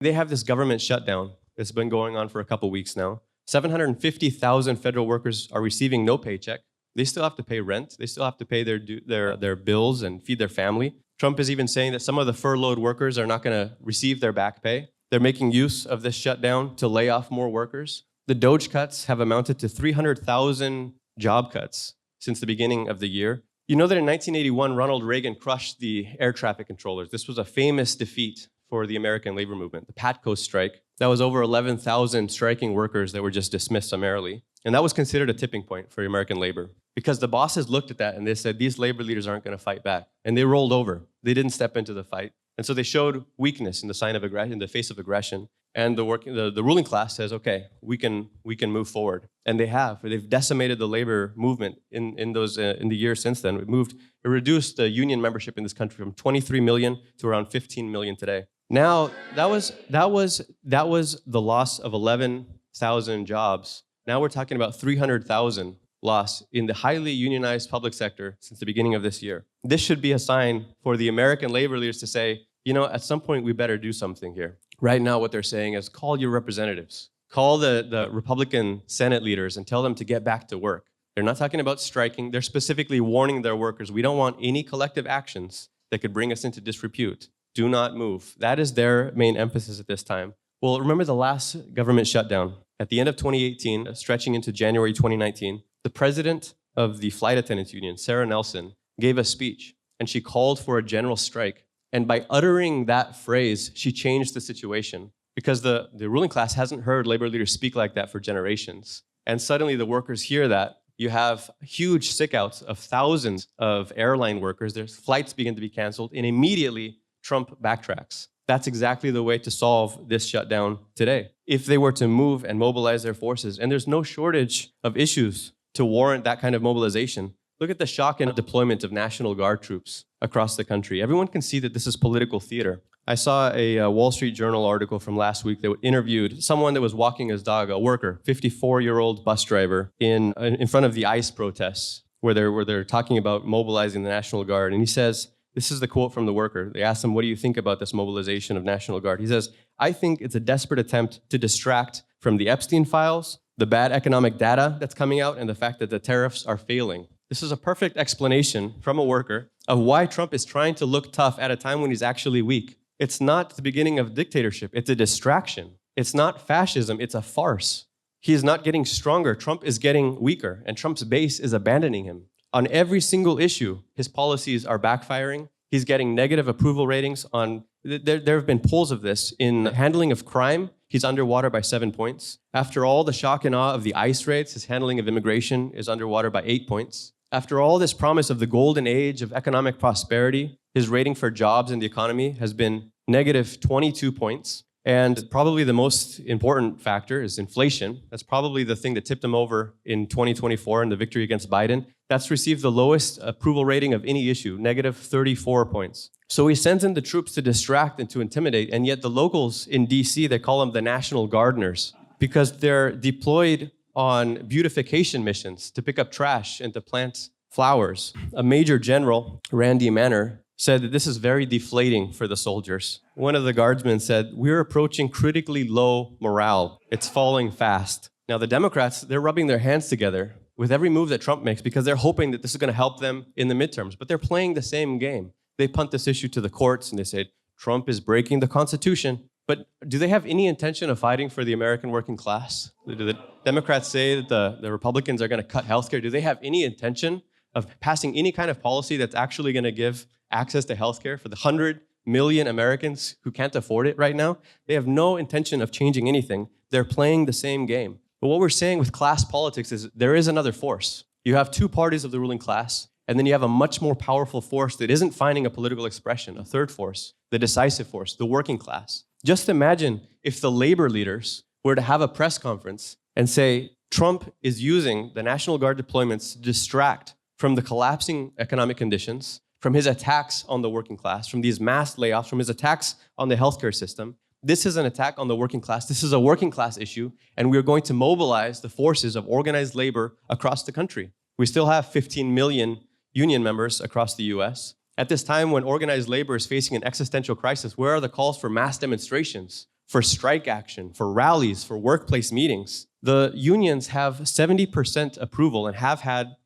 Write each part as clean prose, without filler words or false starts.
They have this government shutdown that's been going on for a couple weeks now. 750,000 federal workers are receiving no paycheck. They still have to pay rent. They still have to pay their bills and feed their family. Trump is even saying that some of the furloughed workers are not going to receive their back pay. They're making use of this shutdown to lay off more workers. The DOGE cuts have amounted to 300,000 job cuts since the beginning of the year. You know that in 1981, Ronald Reagan crushed the air traffic controllers. This was a famous defeat for the American labor movement, the PATCO strike. That was over 11,000 striking workers that were just dismissed summarily. And that was considered a tipping point for American labor because the bosses looked at that and they said, these labor leaders aren't going to fight back. And they rolled over. They didn't step into the fight. And so they showed weakness in the sign of aggression, in the face of aggression. And the ruling class says, okay, we can move forward. And they have. They've decimated the labor movement in the years since then. It reduced the union membership in this country from 23 million to around 15 million today. Now, that was the loss of 11,000 jobs. Now we're talking about 300,000 loss in the highly unionized public sector since the beginning of this year. This should be a sign for the American labor leaders to say, you know, at some point we better do something here. Right now what they're saying is call your representatives. Call the Republican Senate leaders and tell them to get back to work. They're not talking about striking. They're specifically warning their workers. We don't want any collective actions that could bring us into disrepute. Do not move. That is their main emphasis at this time. Well, remember the last government shutdown. At the end of 2018, stretching into January 2019, the president of the Flight Attendants Union, Sarah Nelson, gave a speech, and she called for a general strike. And by uttering that phrase, she changed the situation because the ruling class hasn't heard labor leaders speak like that for generations. And suddenly the workers hear that. You have huge sickouts of thousands of airline workers. Their flights begin to be canceled, and immediately Trump backtracks. That's exactly the way to solve this shutdown today. If they were to move and mobilize their forces, and there's no shortage of issues to warrant that kind of mobilization. Look at the shock and deployment of National Guard troops across the country. Everyone can see that this is political theater. I saw a Wall Street Journal article from last week that interviewed someone that was walking his dog, a worker, 54-year-old bus driver, in front of the ICE protests, where they're talking about mobilizing the National Guard. And he says, this is the quote from the worker. They asked him, what do you think about this mobilization of National Guard? He says, I think it's a desperate attempt to distract from the Epstein files, the bad economic data that's coming out, and the fact that the tariffs are failing. This is a perfect explanation from a worker of why Trump is trying to look tough at a time when he's actually weak. It's not the beginning of dictatorship. It's a distraction. It's not fascism. It's a farce. He is not getting stronger. Trump is getting weaker, and Trump's base is abandoning him. On every single issue, his policies are backfiring. He's getting negative approval ratings on, there have been polls of this. In handling of crime, he's underwater by 7 points. After all the shock and awe of the ICE raids, his handling of immigration is underwater by 8 points. After all this promise of the golden age of economic prosperity, his rating for jobs in the economy has been negative 22 points. And probably the most important factor is inflation. That's probably the thing that tipped him over in 2024 in the victory against Biden. That's received the lowest approval rating of any issue, negative 34 points. So he sends in the troops to distract and to intimidate, and yet the locals in DC, they call them the National Gardeners because they're deployed on beautification missions to pick up trash and to plant flowers. A Major General, Randy Manor, said that this is very deflating for the soldiers. One of the guardsmen said, we're approaching critically low morale. It's falling fast. Now the Democrats, they're rubbing their hands together with every move that Trump makes because they're hoping that this is going to help them in the midterms, but they're playing the same game. They punt this issue to the courts and they say, Trump is breaking the Constitution. But do they have any intention of fighting for the American working class? Do the Democrats say that the Republicans are going to cut healthcare? Do they have any intention of passing any kind of policy that's actually going to give access to healthcare for the 100 million Americans who can't afford it right now? They have no intention of changing anything. They're playing the same game. But what we're saying with class politics is there is another force. You have two parties of the ruling class, and then you have a much more powerful force that isn't finding a political expression, a third force, the decisive force, the working class. Just imagine if the labor leaders were to have a press conference and say, Trump is using the National Guard deployments to distract from the collapsing economic conditions, from his attacks on the working class, from these mass layoffs, from his attacks on the healthcare system. This is an attack on the working class. This is a working class issue, and we are going to mobilize the forces of organized labor across the country. We still have 15 million union members across the US. At this time when organized labor is facing an existential crisis, where are the calls for mass demonstrations, for strike action, for rallies, for workplace meetings. The unions have 70% approval and have had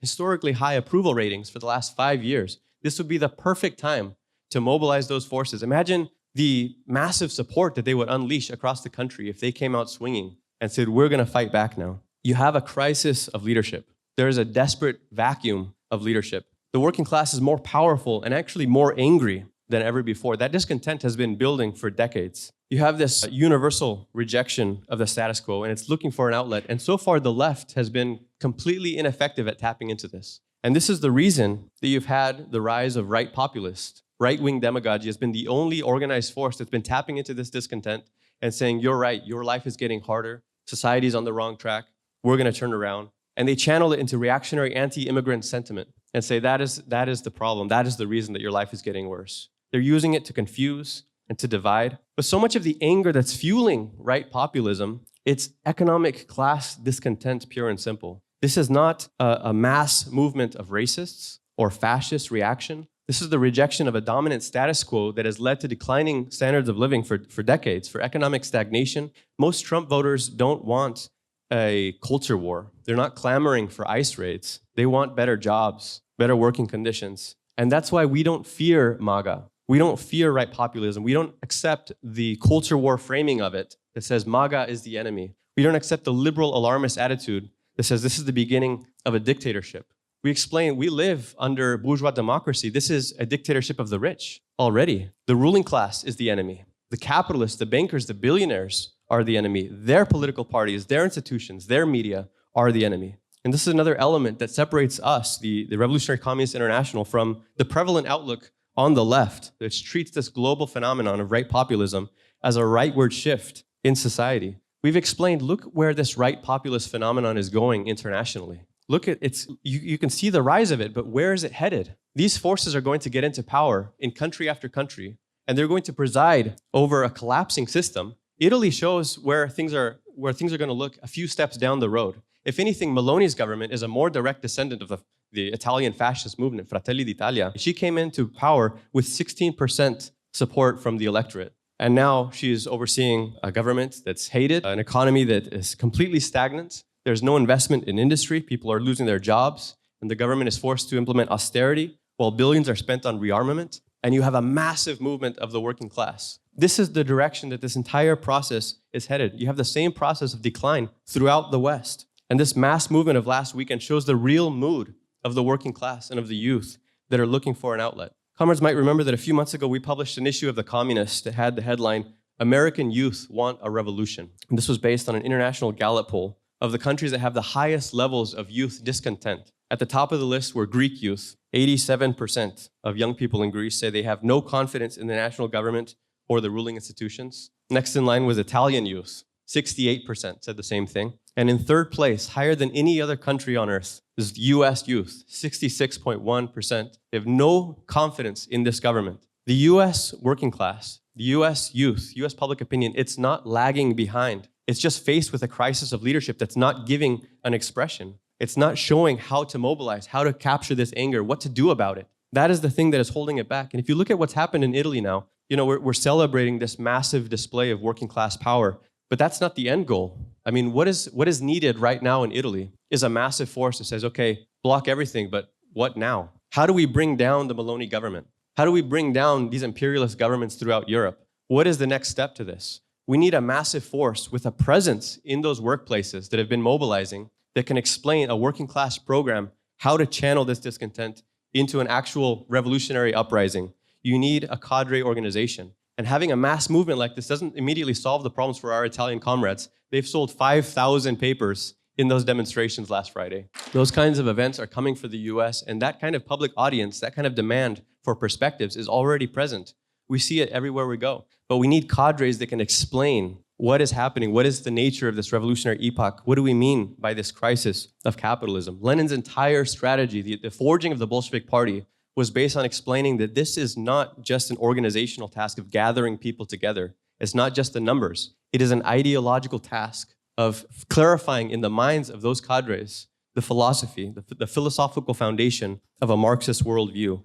historically high approval ratings for the last 5 years. This would be the perfect time to mobilize those forces. Imagine the massive support that they would unleash across the country if they came out swinging and said, we're going to fight back now. You have a crisis of leadership. There is a desperate vacuum of leadership. The working class is more powerful and actually more angry than ever before. That discontent has been building for decades. You have this universal rejection of the status quo, and it's looking for an outlet. And so far, the left has been completely ineffective at tapping into this. And this is the reason that you've had the rise of right populists. Right-wing demagogy has been the only organized force that's been tapping into this discontent and saying, you're right, your life is getting harder, society's on the wrong track, we're going to turn around. And they channel it into reactionary anti-immigrant sentiment and say that is the problem, that is the reason that your life is getting worse. They're using it to confuse and to divide. But so much of the anger that's fueling right populism, it's economic class discontent, pure and simple. This is not a mass movement of racists or fascist reaction. This is the rejection of a dominant status quo that has led to declining standards of living for decades, for economic stagnation. Most Trump voters don't want a culture war. They're not clamoring for ICE raids. They want better jobs, better working conditions. And that's why we don't fear MAGA. We don't fear right populism. We don't accept the culture war framing of it that says MAGA is the enemy. We don't accept the liberal alarmist attitude that says this is the beginning of a dictatorship. We explain we live under bourgeois democracy. This is a dictatorship of the rich already. The ruling class is the enemy. The capitalists, the bankers, the billionaires are the enemy. Their political parties, their institutions, their media are the enemy. And this is another element that separates us, the Revolutionary Communist International, from the prevalent outlook on the left, which treats this global phenomenon of right populism as a rightward shift in society. We've explained, look where this right populist phenomenon is going internationally. Look at you can see the rise of it, but where is it headed? These forces are going to get into power in country after country, and they're going to preside over a collapsing system. Italy shows where things are going to look a few steps down the road. If anything, Meloni's government is a more direct descendant of the Italian fascist movement, Fratelli d'Italia. She came into power with 16% support from the electorate. And now she is overseeing a government that's hated, an economy that is completely stagnant. There's no investment in industry. People are losing their jobs. And the government is forced to implement austerity while billions are spent on rearmament. And you have a massive movement of the working class. This is the direction that this entire process is headed. You have the same process of decline throughout the West. And this mass movement of last weekend shows the real mood of the working class and of the youth that are looking for an outlet. Comrades might remember that a few months ago, we published an issue of The Communist that had the headline, American Youth Want a Revolution. And this was based on an international Gallup poll of the countries that have the highest levels of youth discontent. At the top of the list were Greek youth. 87% of young people in Greece say they have no confidence in the national government or the ruling institutions. Next in line was Italian youth. 68% said the same thing. And in third place, higher than any other country on earth, is US youth, 66.1%. They have no confidence in this government. The US working class, the US youth, US public opinion, it's not lagging behind. It's just faced with a crisis of leadership that's not giving an expression. It's not showing how to mobilize, how to capture this anger, what to do about it. That is the thing that is holding it back. And if you look at what's happened in Italy now, we're celebrating this massive display of working class power, but that's not the end goal. I mean, what is needed right now in Italy is a massive force that says, okay, block everything, but what now? How do we bring down the Meloni government? How do we bring down these imperialist governments throughout Europe? What is the next step to this? We need a massive force with a presence in those workplaces that have been mobilizing that can explain a working class program, how to channel this discontent into an actual revolutionary uprising. You need a cadre organization. And having a mass movement like this doesn't immediately solve the problems for our Italian comrades. They've sold 5,000 papers in those demonstrations last Friday. Those kinds of events are coming for the US, and that kind of public audience, that kind of demand for perspectives is already present. We see it everywhere we go. But we need cadres that can explain what is happening, what is the nature of this revolutionary epoch, what do we mean by this crisis of capitalism. Lenin's entire strategy, the forging of the Bolshevik Party, was based on explaining that this is not just an organizational task of gathering people together. It's not just the numbers. It is an ideological task of clarifying in the minds of those cadres the philosophy, the philosophical foundation of a Marxist worldview.